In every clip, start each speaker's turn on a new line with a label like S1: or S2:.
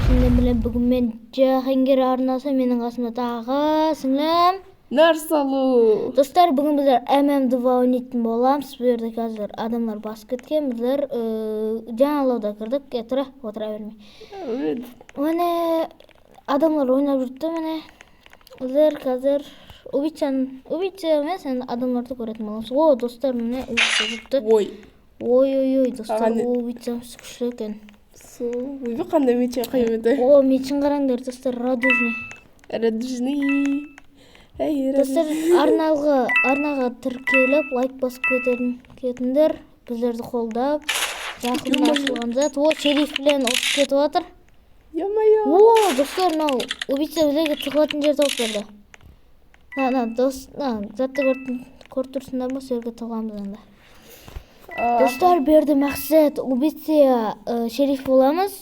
S1: сіңлем білем бүгін мен Жахангер арнасы менің қасымда тағы сіңлем
S2: Нарсалу.
S1: достар, бүгін біздер MM2 ойнайтын боламыз. Бұл жерде қазір адамдар басып кеткен. Біздер жаңалауда кірдік. Тұра, отыра бермей. Міне адамдар ойнап жүрді. Міне біздер қазір убийца емес, адамдарды көретін боламыз. О, достар, міне убийца жүрді. Ой, достар, убийцамыз күшті екен.
S2: Ойбай, қандай мече қиметі.
S1: О, мечін қараңдар, достар, радужный. Достар, арнаға тіркеліп, лайк басып кетіңдер. Біздерді қолдап, жақын ашылған зат. О, шериф білен осып кетіп жатыр. О, достар, мынау убийца біздерге тығылатын жерді осыларды. Затты көріп тұрсыңдар ма, сөзге тығыламыз анда. Достар, берді мақсат убийца шериф боламыз.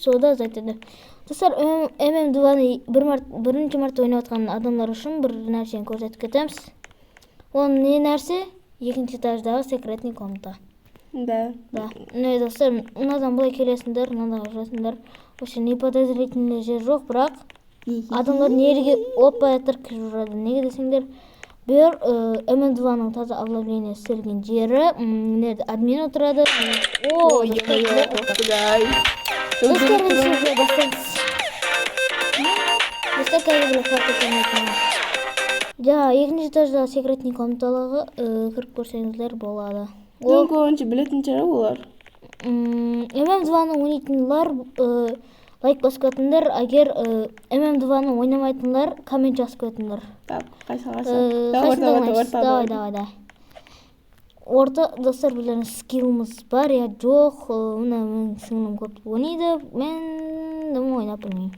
S1: Сода зайтеді. Достар, MM2-ны бірінші март ойнап атқан адамдар үшін бір нәрсені көрсетіп кетеміз. Оның не нәрсе? Екінші этаждағы секретный комната.
S2: Да.
S1: Не, достар, мынадан былай келесіңдер, мынадан жүресіңдер. Вообще не подозрительный жер жоқ, бірақ адамдар неге отпай жатыр кіріп жүреді. Неге десеңдер, бір MM2-ның таза обновление істелген жері, админ отырады. О, достар, екінші этаждағы секретный комнаталығы кіріп көрсеңіздер болады.
S2: Көбінше білетін шығар олар.
S1: MM2-ны ойнайтындар лайк басып кетіңдер, егер MM2-ны ойнамайтындар коммент жазып кетіңдер.
S2: Так,
S1: Давай. Орта, достар, білерін скиллымыз бар, я жоқ. Мұна мен сіңлім көп ойнайды, мен ойнап білмеймін.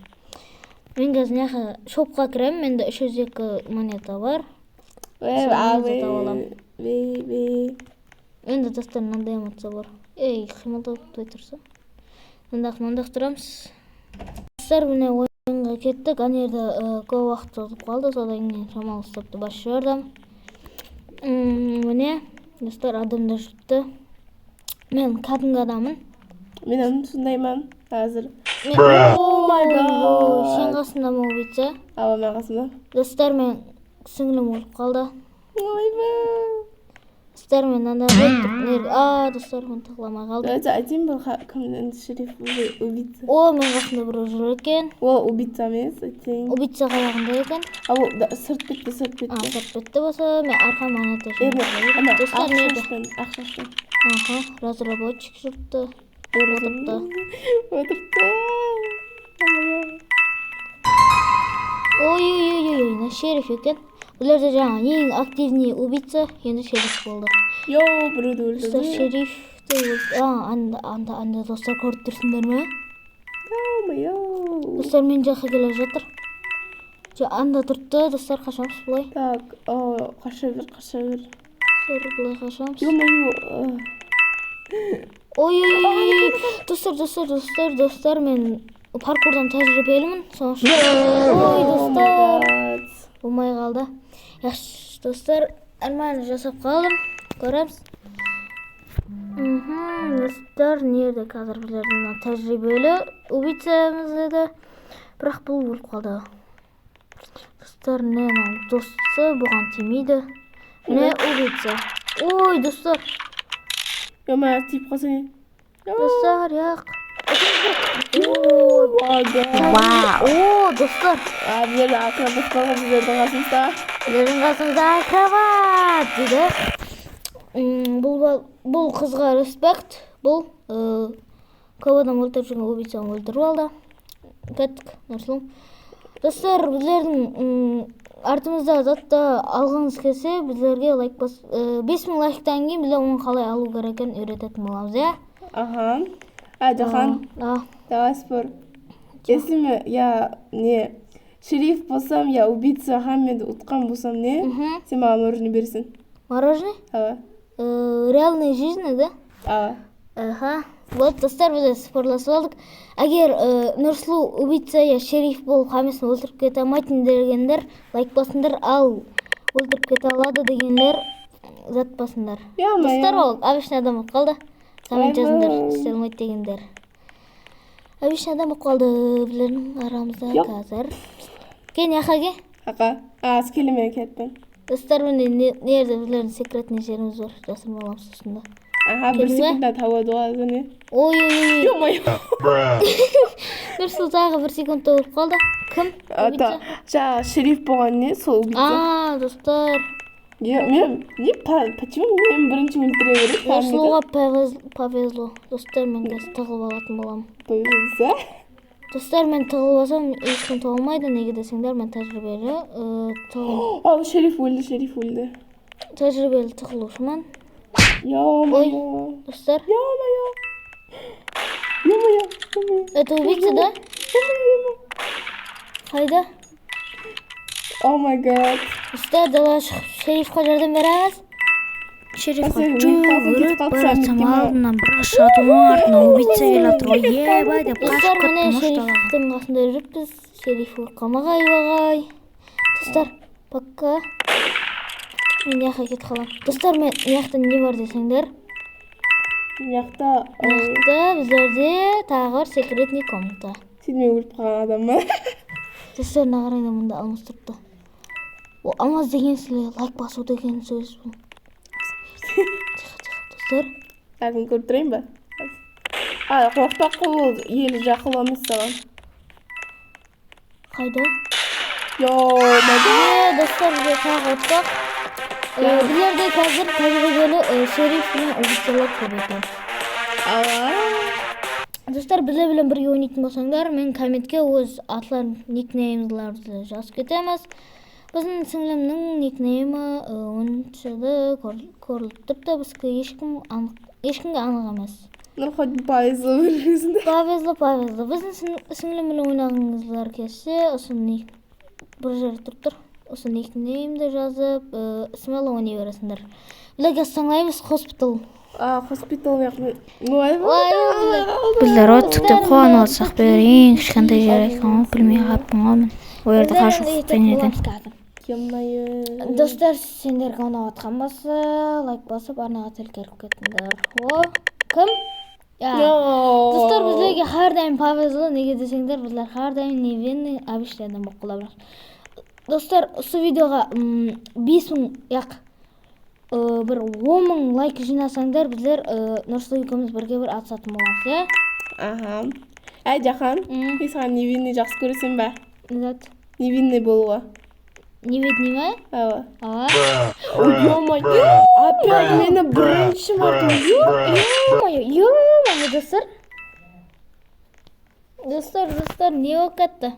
S1: Мен қазір шопқа кірем, менде 302 монета бар. Менде достар мынандай эмоция бар. Қимылдап той тұрса. Мындақ тұрамыз. Достар, міне ойынға кеттік. Ана жерде көп уақыт созып қалды, содан кейін шамалы стопты басып жібердім. Міне достар, адамдар жүріпті. Мен кәдімгі адамын.
S2: Мен сондаймын қазір.
S1: О май гад. Сен қасында ма убийца?
S2: Ава, мен қасында.
S1: Достар, мен сіңлім өліп қалды.
S2: Ойбай.
S1: Достар, мен анда достар, мен тығыламай қалдым.
S2: Айтайын бұл кімнің шериф убийца.
S1: О, мен қасында біреу жүр екен.
S2: Ол убийца емес, айтайын.
S1: Убийца қаяғында екен.
S2: Сырт бетті.
S1: Сырт бетті болса, мен арқа монета жүрмін. Достар, неді?
S2: Ақшаштан.
S1: Разработчик жүріпті.
S2: Отырпты.
S1: Ой, шериф екен. Бұлерде жаңа ең активный убийца енді шериф болды.
S2: Біреуді
S1: Достар,
S2: өлтірді.
S1: шерифті анда достар көріп тұрсыңдар ма? Достар, мен жаққа келе жатыр. Анда тұрды, достар, қашамыз бұлай.
S2: Так, қаша бер.
S1: Достар, бұлай қашамыз. Ой, достар, мен паркурдан тәжірибелімін. Ой, достар, болмай қалды. Яқшы, достар, арман жасап қалдым. Көреміз. Достар, нерде қазір білердің тәжірибелі убийцамыз еді. Бірақ бұл өліп қалды. Достар, не досы бұған тимейді. Не убийца. Ой, достар.
S2: Мен тиіп қалса не?
S1: Достар, яқ.
S2: Вау.
S1: Достар.
S2: Біздерді акробат қалға, біздердің қасымызда.
S1: Біздердің қасымызда акробат дейді. Бұл қызға респект. Бұл көп адам өлтіріп жүрген убийцаны өлтіріп алды. Кеттік, Нарсалу. Достар, біздердің артымызда затты алғыңыз келсе, біздерге лайк бас. 5000 лайктан кейін біздер оны қалай алу керекін үйрететін боламыз, иә?
S2: Жахан, давай спор. Если мен, не, шериф болсам, убийца Хаммеді ұтқан болсам, не? Сен маған мороженое бересің.
S1: Мороженое?
S2: Ава.
S1: Реальной жизни, да?
S2: Ава.
S1: Вот, достар, біз спорласып алдық. Егер Нарсалу убийца шериф болып Хаммесін өлтіріп кете алмайтын дегендер, лайк басыңдар, ал өлтіріп кете алады дегендер зат басыңдар. Достар, ол обычный адам қалды. Коммент жазыңдар, істей алмайды дегендер. Обычный адам болып қалды білердің арамызда қазір. Кен яқаге?
S2: Ақа, скелемен кеттім.
S1: Достар, міне нерде білердің секретный жеріміз бар. Жасырма аламыз ұсында.
S2: Бір секундда табады ғой, не?
S1: Ой.
S2: Ё-моё.
S1: Дұрыс, тағы 1 секундта болып қалды. Кім?
S2: Жаңа шериф болған не? Сол убийца.
S1: Достар.
S2: Почему мен бірінші өлтіре берем?
S1: Слуға повезло. Достар, мен қазір тығылып алатын болам.
S2: Повезло?
S1: Достар, мен тығылып алсам, ешкім тығылмайды. Неге десеңдер, мен тәжірибелі
S2: О, шериф өлді.
S1: Тәжірибелі тығылушыман.
S2: Ё-моё.
S1: Достар.
S2: Ё-моё.
S1: Это убийца, да? Қайда?
S2: О май гад.
S1: Достар, давай шерифқа жәрдем береміз. Шерифқа жүгіріп баратсам алдынан бір шатуың артына убийца келатыр ғой. Ебай деп қашып кеттім
S2: шерифтің
S1: қасында жүріппіз. Шериф қамаға айбағай. Достар, пока. Мен яққа кетіп қалам. Достар, мен яқта не бар десеңдер?
S2: Яқта
S1: біздерде тағы бар секретный комната.
S2: Сен өліп қалған адам ма?
S1: Достар, нағарайда мұнда алмыз тұрыпты. О, алмаз деген сіле лайк басу деген сөз бұл. Достар.
S2: Әкім көріп тұрайын ба? Қорқпақ қол елі жақыл емес саған.
S1: Қайда?
S2: Достар,
S1: бізде тағы отпақ. Білерде қазір тәжірибелі шериф пен убийцалар көбейтін. Достар, біле-білен бірге ойнайтын болсаңдар, мен комментке өз атларын, никнеймдерді жазып кетеміз. Біздің сіңлімнің никнеймі оншыды көріліп тұрды. Бізге ешкімге анық емес.
S2: Хоть повезло біргізінде.
S1: Повезло. Біздің сіңліммен ойнағыңыздар келсе, осыны бір жері тұрып. Осы никнеймді жазып, смело ойнай бересіңдер. Білеге саңлаймыз хоспитал.
S2: Хоспитал яқын.
S1: Біздер оттықта қуанып алсақ бер ең кішкентай жер екен, білмей қаппын ғой мен. Ол жерде қашып денеден. Достар, сендерге ұнап отқан болса, лайк басып, арнаға тілкеріп кеттіңдер. Кім? Достар, біздерге әрдайым повезло, неге десеңдер, біздер әрдайым невинный обычный болып қала береміз. Достар, осы видеоға 5.000 бір 10.000 лайк жинасаңдар, біздер Нұрсұлу екеуміз бірге бір атысатын боламыз,
S2: Жақан, мен саған невинный жақсы көресің бе?
S1: Нет.
S2: Невинный болуға.
S1: Невидный ма?
S2: Ава. Ё-моё, опять мені бірінші мартын.
S1: Ё-моё, достар. Достар, не болып кетті?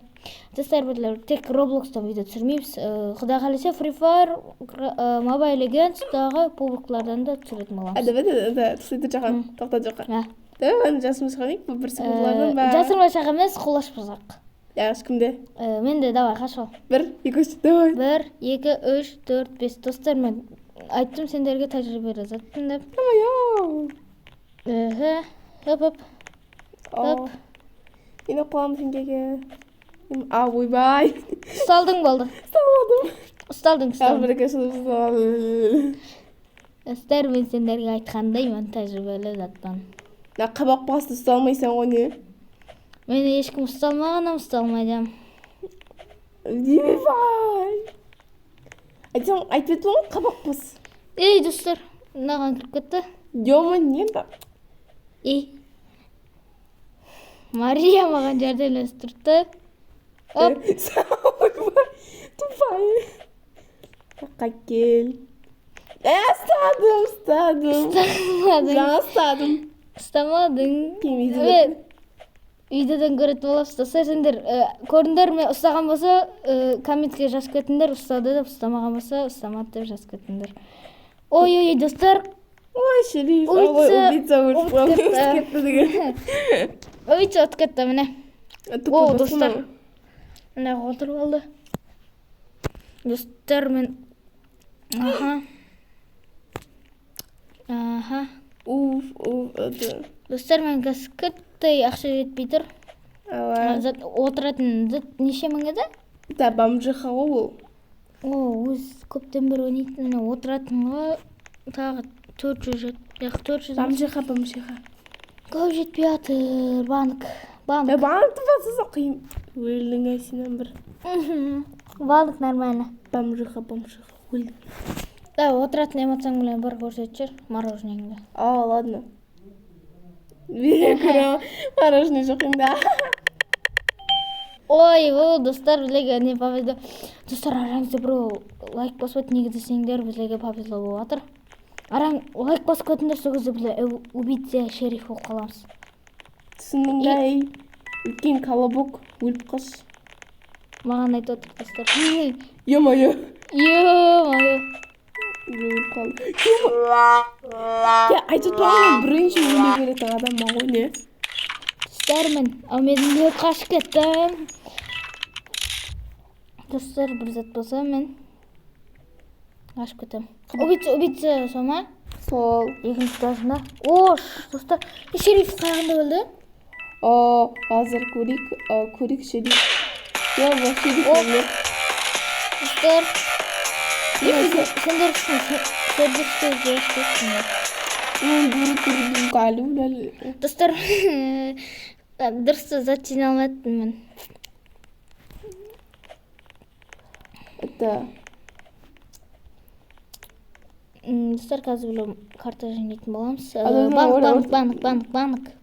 S1: Достар, бірлер, тек Roblox'тан видео түсірмейміз. Құда қалесе Free Fire, Mobile Legends тағы публиклардан да түсіретін боламыз.
S2: Давай, түседі Жақан, тоқта Жақан. Давай, жасымыз қанайық, бір секундылардан ба?
S1: Жасырма шақ емес, қолаш бұзақ.
S2: Ешкімде?
S1: Менде, давай, қашыл.
S2: 1, 2, 3, давай.
S1: 1, 2, 3, 4, 5. Достар, мен айттым сендерге тәжірибелі заттын деп. Хоп.
S2: Мен оқыламын сендерге. Ойбай.
S1: Ұсталдың болды. Ұсталдың. Достар, мен сендерге айтқандай, мен тәжірибелі заттан.
S2: Қабақ басты ұсталмайсың ғой не?
S1: Мен ешкім ұсталмағанам, ұсталмайдам.
S2: Ойбай. Айтып еді ғой, қабақ бас.
S1: Ей, достар, мынаған кіріп кетті.
S2: Ё-мо, не да?
S1: Мария маған жәрдемдесіп тұрды.
S2: Ойбай, тупай. Жаққа кел. Ұстадым. Жаңа ұстадым.
S1: Ұстамадың. Видеодан көретін олап ұстаса, сендер көріндер ме ұстаған болса, комментке жазып кетіңдер, ұстады деп, ұстамаған болса, ұстамады деп жазып кетіңдер. Ой, достар.
S2: Ой, шериф, убийца кетті деген.
S1: Убийца өтіп кетті, міне. О, достар. Міне қолтырып алды. Достар, мен... Достар, мен кәскіттай ақша жетпей тұр. Отыратын неше мың еді?
S2: Да, бомжиха ғой ол.
S1: Өз көптен бір ойнайтын. Отыратынға тағы 400 Яқ 400.
S2: Бамжиха.
S1: Көп жетпей жатыр. Банк.
S2: Банкты басса қиын. Өлдің ай сенен бір.
S1: Банк нормально.
S2: Бамжиха. Өлдің.
S1: Да, отыратын эмоцияң білен бір көрсетшір мороженеңді.
S2: Ладно. Бере көре мороженое жоқ енді.
S1: Ой, достар, біздерге не повезло. Достар, араңызда біреу лайк басып неге десеңдер, біздерге повезло болып жатыр. Араң лайк басып өтіңдер, сол кезде біз убийца шериф болып қаламыз.
S2: Түсіндің бе? Үлкен колобок өліп қаш.
S1: Маған айтып отыр, достар.
S2: Ё-моё. Өліп қалды. Айтып тұрғанмен бірінші өле беретін адам ма ғой не?
S1: Достармын, ал мен өліп қашып кеттім. Достар, бір зат болса мен қашып кетем. Убийца сома?
S2: Сол.
S1: Екінші этажында. Ош, достар, шериф қайғында өлді?
S2: Азыр көрейік шериф. Бұл шериф өлді.
S1: Достар, сендер үшін сердечко жіберсеңдер.
S2: Бүрі қалу.
S1: Достар, дұрыс зат жинай алмадым мен.
S2: Это
S1: Достар, қазір білем карта жинайтын боламыз.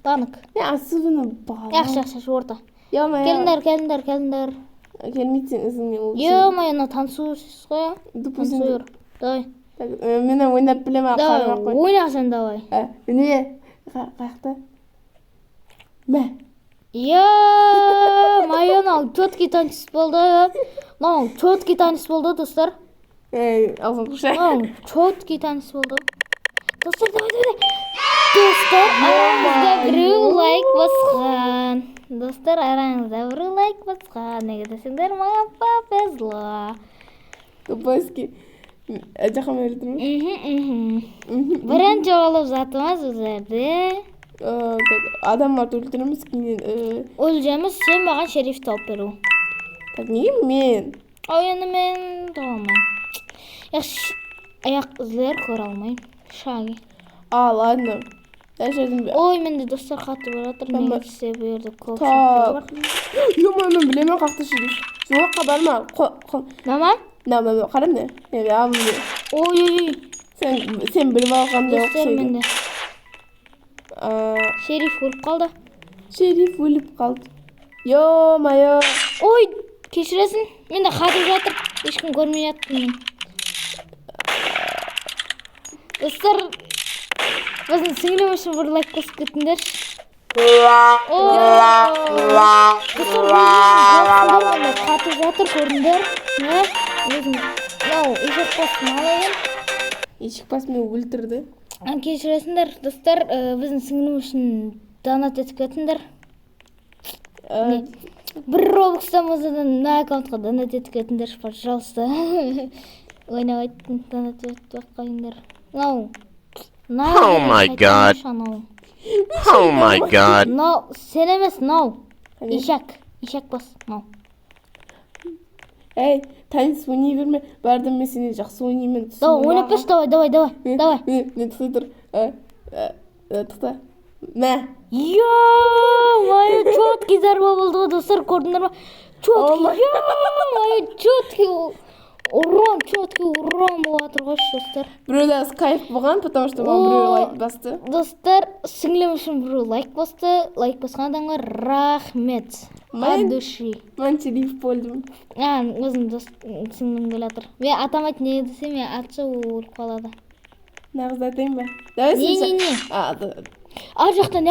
S1: Банк.
S2: Особенно бала.
S1: Яқшы, орта.
S2: Ё-моё.
S1: Келіңдер.
S2: Келмейтсең ізіңе ол.
S1: Ё-моё, танцуйсыз ғой. Танцуйыр. Давай.
S2: Мен ойнап білем
S1: Давай, ойнасың давай.
S2: Не? Қаяқта? Мә?
S1: Ё-моё, мынау четкий танец болды. Достар.
S2: Алсын құша.
S1: Четкий танец болды. Достар, давай. Достар, араңызда біреу лайк басқан. Неге десеңдер, маған повезло.
S2: Көпөске. Жақам өлтірмін.
S1: Бірінші болып жатымыз өзерде.
S2: Адамарды өлтіреміз кейінен.
S1: Өлжеміз, сен маған шериф тауып беру.
S2: Неге мен?
S1: Енді мен тауылмайым. Аяқ іздер көре алмайым. Шаги.
S2: Ладно.
S1: Ой, менде достар қатты бар жатыр. Неге десе берді көп
S2: шақтар бар. Ё-моё, мен білемін қақты шериф. Жоққа барма.
S1: Мама?
S2: Қарам не?
S1: Ой.
S2: Сен біліп алған да
S1: Достар
S2: оқшайды.
S1: менде. Шериф өліп қалды.
S2: Ё-моё.
S1: Ой, кешіресің. Менде қатып жатыр. Ешкім көрмей жаттым мен. Достар, біздің сіңілім үшін бір лайк қосып кетіңдер. Қатып жатыр, көрдіңдер. Ешек басын алайын.
S2: Ешек басын өлтірді.
S1: Кешіресіңдер, достар, біздің сіңілім үшін донат етіп кетіңдер. Бір робокстан болсадан мына аккаунтқа донат етіп кетіңдер, пожалуйста. Ойнап айттым, донат етіп қойыңдар.
S3: Oh my god. Oh my god.
S1: Сен емес, ешек бас,
S2: танец ойнай берме. Бардым мен сені жақсы ойнаймын.
S1: Ойнап беш, давай.
S2: Мен тұқтай тұр. Тұқта. Мә.
S1: Ё-моё, четкий зарба болды, достар, көрдіңдер ма? Четкий урон болып жатыр ғой, достар.
S2: Біреуді скайп болған, потому что маған біреу лайк басты.
S1: Достар, сіңілім үшін біреу лайк басты. Лайк басқан адамға рахмет. От души.
S2: Мен шериф болдым.
S1: Өзім сіңілім келе жатыр. Мен атамайды не десе, мен атшы өліп қалады.
S2: Нағыз айтайын ба?
S1: Не. Ар жақтан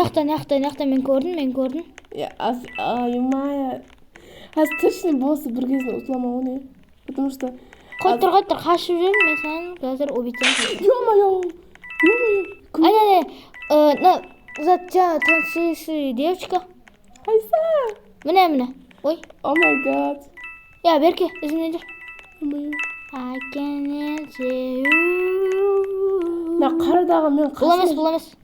S1: мен көрдім.
S2: Ё-моё. Қазір точно болса бір кезінде ұтыламау не? Потому что...
S1: Қой тұр, қашып жүрмін, мен саған қазір убитем.
S2: Ё-моё.
S1: Затя танцующая девочка.
S2: Айса.
S1: Міне. Ой.
S2: О май гад.
S1: Берке, извините.
S2: I can't see you. На қарадағы мен қасым.
S1: Бұл емес.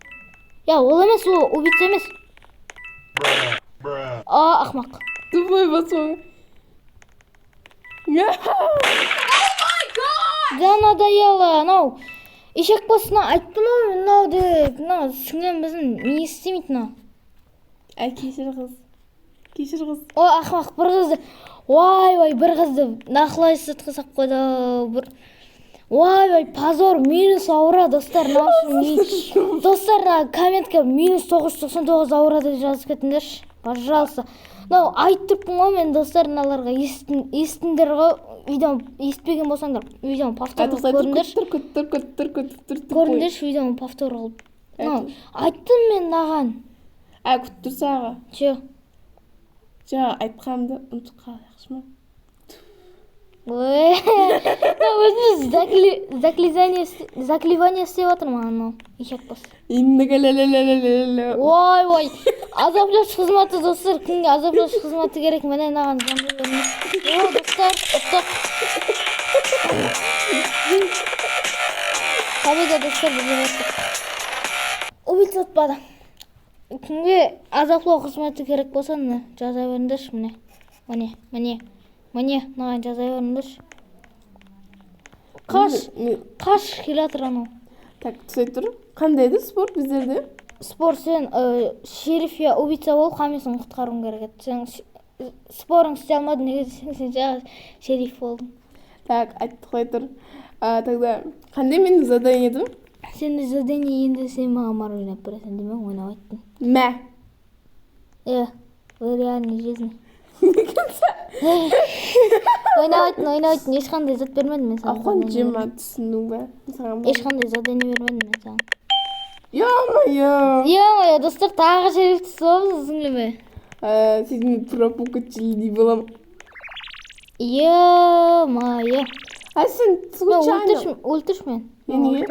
S1: Ол емес, ол убийца емес. Ақмақ.
S2: Тупой басуы. Oh my god!
S1: Да надоело, ешек басына айттым ғой мынау деп, мынау сіңлем біздің не істемейді мынау.
S2: Әй, кешір қыз.
S1: Ой, ақымақ бір қызды, ой, бір қызды нақылай сыртқа сап қойды. Ой, позор, минус аура, достар. Достар, комментке -999 аура деп жазып кетіңдерші, пожалуйста. Мынау айтып тұрмын ғой мен, достар, мыналарға естіңдер ғой, видеоны естпеген болсаңдар, видеоны повтор қылып көріңдерші. Көріңдерші видеоны повтор қылып. Айттым мен мынаған.
S2: Күттір саға. Жаңа айтқанымды ұмытып қалды, жақсы ма?
S1: Өзіміз заклевание істеп отырмын анау ешек бас. Ой, азаплаушы қызметі, достар, кімге азаплаушы қызметі керек, міне мынаған заңды беріңіз. Достар, ұттық. Победа, достар, бізге өттік. Убийца ұтпады. Кімге азаплау қызметі керек болса, жаза беріңдерші, міне, мынаған жаза беріңдерші. Қаш келатыр анау.
S2: Так, түсей тұр. Қандай еді спорт біздерде?
S1: Спорт, сен шериф я убийца болып, қамесін құтқаруың керек еді. Сен спорың істей алмадың, неге десең, сен жаңа шериф болдың.
S2: Так, айтты қой тұр. Тогда, қандай менің задание едім?
S1: Сенде задание енді сен маған мар ойнап бересің демең, ойнап айттың.
S2: Мә.
S1: В реальной жизни. Ойнап айттың, ешқандай зат бермедім мен саған.
S2: Ақон жема түсіндің бә?
S1: Ешқандай задание бермедім мен саған.
S2: Ё-моё,
S1: достар, тағы шерифті соғыз, сіңлеме.
S2: Сіздің пропукатчилдей болам.
S1: Ё-моё.
S2: Сен случайно.
S1: Өлтірш мен.
S2: Неге?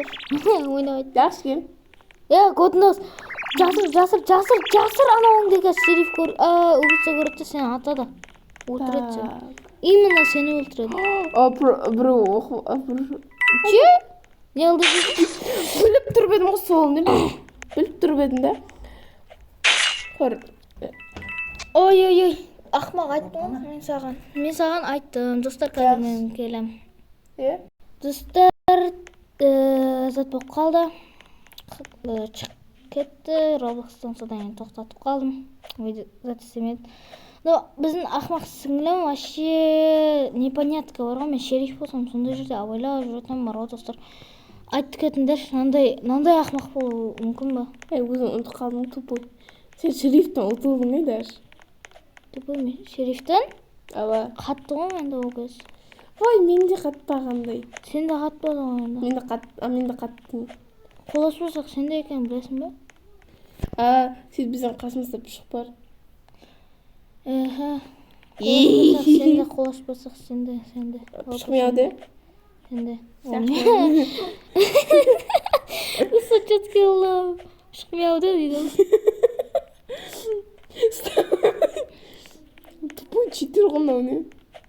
S1: Ойнап айттың.
S2: Жақсы кел.
S1: Котындос. Жасыр анауыңдегі шериф убийца көрді, сені атады. Өлтіреді сені. Именно сені өлтіреді. Че? Не oldu?
S2: Біліп тұрып едім ғой сол, не біліп тұрып едім да.
S1: Ой, ақымақ айттым ғой мен саған айттым. Достар, қазір мен келем. Достар, зат болып қалды. Шығып кетті, Роблокстан содан кейін тоқтатып қалдым. Зат істемеді. Но біздің ақымақ сіңлім вообще непонятка бар ғой, мен шериф болсам сондай жерде абайлап жүретін бар ғой, достар. Айтты кетіңдер, мынандай ақымақ болу мүмкін ба?
S2: Өзім ұмытып қалдым, тупой. Сен шерифтен ұтылдың ей даже.
S1: Тупой мен шерифтен?
S2: Ала.
S1: Қатты ғой менде ол кез.
S2: Ой, мен де қаттағандай.
S1: Сен де қатпады ғой енді.
S2: Мен де қаттым.
S1: Қоласпасақ сен де екен білесің бе?
S2: Сен біздің қасымызда пұшық бар.
S1: Сен де қоласпасақ сен де.
S2: Пұшық мияу де?
S1: Сен де. Высочетский лав. Пұшық мияу де дейді.
S2: Тупой читер ғой мынау не?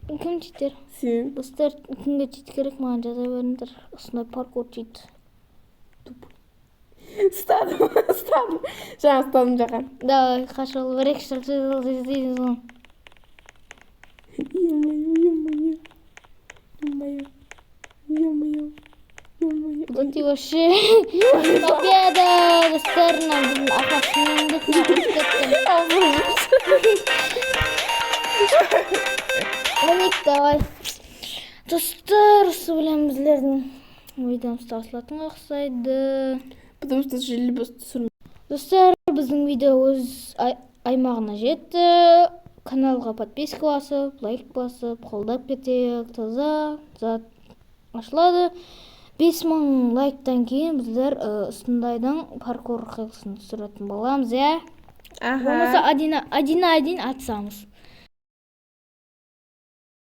S1: Кім читер?
S2: Сен.
S1: Достар, кімге чит керек, маған жаза беріңдер. Осындай паркур чит.
S2: Ұстадым. Жаңа ұстадым жақан.
S1: Давай, қашыл, бір-ек шырқшыл дейсіз ғой.
S2: Ё-моё.
S1: Ты вообще... Победа! Достар, нам біздің ақақ сүйіндік на ұстаттым. Оник, давай. Достар, осы білем біздердің видеомыз таусылатын ұқсайды.
S2: Потому что жили бос түсірмей.
S1: Достар, біздің видео өз аймағына жетті. Каналға подписка басып, лайк басып, қолдап кетейік. Таза зат ашылады. 5000 лайктан кейін біздер ұстындайдың паркур қиылысын түсіретін боламыз, е? Болмаса один атсамыз.